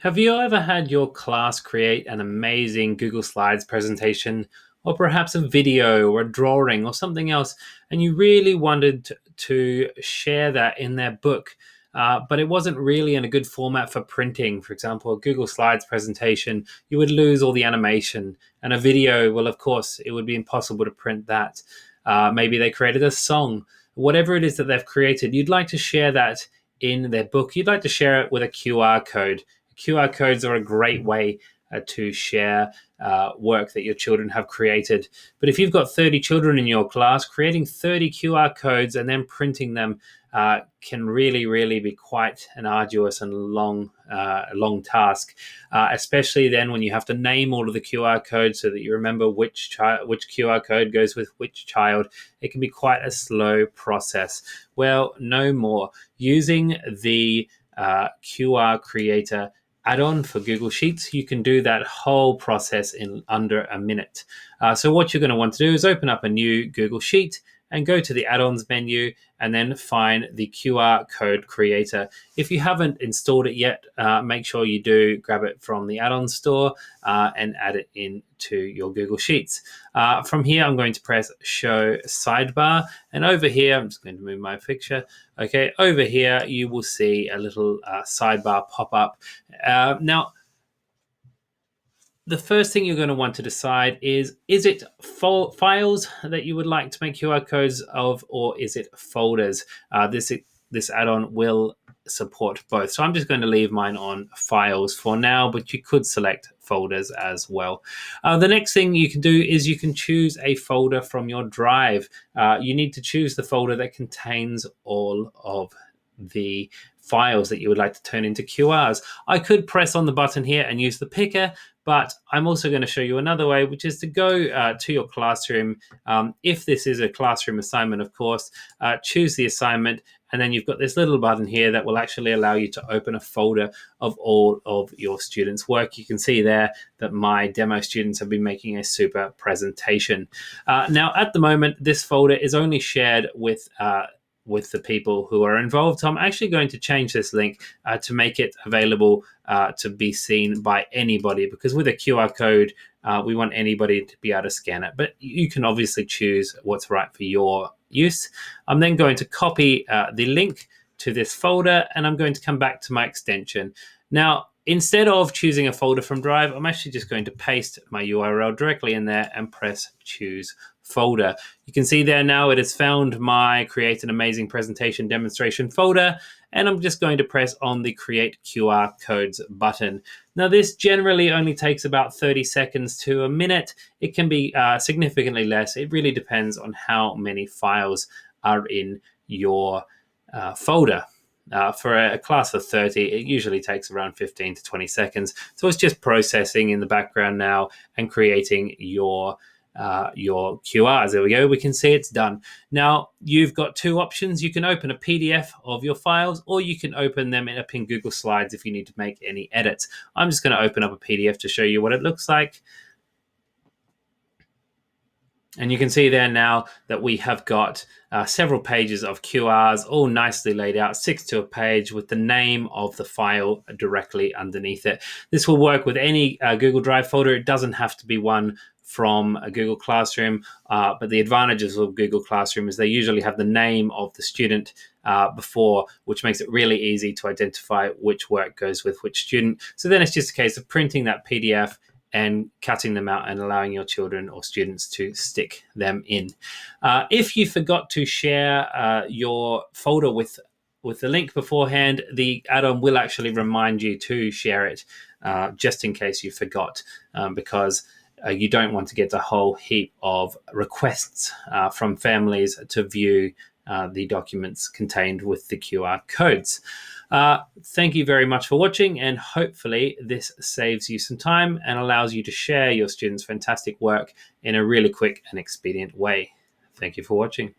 Have you ever had your class create an amazing Google Slides presentation, or perhaps a video or a drawing or something else, and you really wanted to share that in their book, but it wasn't really in a good format for printing? For example, a Google Slides presentation, you would lose all the animation, and a video, well, of course, it would be impossible to print that. Maybe they created a song. Whatever it is that they've created, you'd like to share that in their book. You'd like to share it with a QR code. QR codes are a great way to share work that your children have created. But if you've got 30 children in your class, creating 30 QR codes and then printing them can really, really be quite an arduous and long task, especially then when you have to name all of the QR codes so that you remember which QR code goes with which child. It can be quite a slow process. Well, no more. Using the QR Creator add-on for Google Sheets, you can do that whole process in under a minute. So what you're going to want to do is open up a new Google Sheet and go to the add-ons menu and then find the QR code creator. If you haven't installed it yet, make sure you do grab it from the add-on store and add it into your Google Sheets. From here, I'm going to press show sidebar, and over here, I'm just going to move my picture. Okay, over here, you will see a little sidebar pop up. Now, the first thing you're going to want to decide is it files that you would like to make QR codes of, or is it folders? This add-on will support both. So I'm just going to leave mine on files for now, but you could select folders as well. The next thing you can do is you can choose a folder from your drive. You need to choose the folder that contains all of the files that you would like to turn into QRs. I could press on the button here and use the picker, but I'm also going to show you another way, which is to go to your classroom. If this is a classroom assignment, of course, choose the assignment, and then you've got this little button here that will actually allow you to open a folder of all of your students' work. You can see there that my demo students have been making a super presentation. Now, at the moment, this folder is only shared with the people who are involved. So I'm actually going to change this link to make it available to be seen by anybody, because with a QR code, we want anybody to be able to scan it. But you can obviously choose what's right for your use. I'm then going to copy the link to this folder, and I'm going to come back to my extension. Now, instead of choosing a folder from Drive, I'm actually just going to paste my URL directly in there and press choose folder. You can see there now it has found my create an amazing presentation demonstration folder, and I'm just going to press on the create QR codes button. Now, this generally only takes about 30 seconds to a minute. It can be significantly less. It really depends on how many files are in your folder. For a class of 30, it usually takes around 15 to 20 seconds. So it's just processing in the background now and creating your QRs. There we go. We can see it's done. Now, you've got two options. You can open a PDF of your files, or you can open them up in Google Slides if you need to make any edits. I'm just going to open up a PDF to show you what it looks like. And you can see there now that we have got several pages of QRs, all nicely laid out, 6 to a page, with the name of the file directly underneath it. This will work with any Google Drive folder. It doesn't have to be one from a Google Classroom, but the advantages of Google Classroom is they usually have the name of the student before, which makes it really easy to identify which work goes with which student. So then it's just a case of printing that PDF and cutting them out and allowing your children or students to stick them in. If you forgot to share your folder with the link beforehand, the add-on will actually remind you to share it just in case you forgot, because you don't want to get a whole heap of requests from families to view the documents contained with the QR codes. Thank you very much for watching, and hopefully this saves you some time and allows you to share your students' fantastic work in a really quick and expedient way. Thank you for watching.